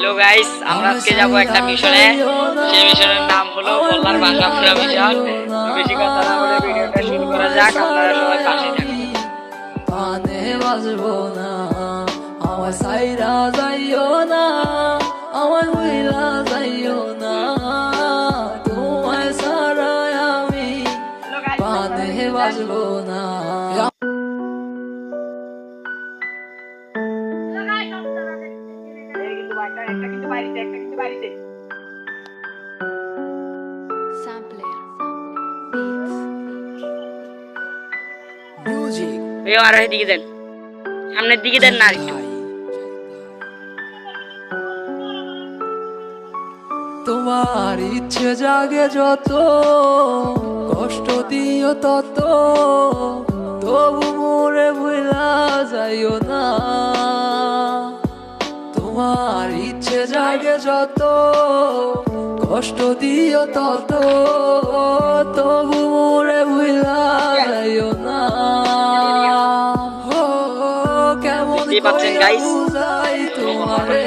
Hello guys, আমরা আজকে যাব একটা মিশনে। সেই মিশনের নাম হলো বল্লার ভাষা পুরা মিশন। বেশি কথা না বলে ভিডিওটা শুরু করা যাক। আপনারা সবাই পাশে থাকুন। পানে বাজবো না, আমার সাইরা যাইও না, আমার হইলা যাইও না, তোমায় সারা আমি পানে বাজবো না। আর দিকে দেন, সামনের দিকে দেন না একটু। তোমার ইচ্ছে জাগে যত, কষ্ট দিও তত, তবু মোরে ভুলা যাইও না। তোমার ইচ্ছে জাগে যত, কষ্ট দিও তত, তবু মোরে ভুলা যাইও না। কেমন পাচ্ছেন গাইস, বুঝাই তোমারে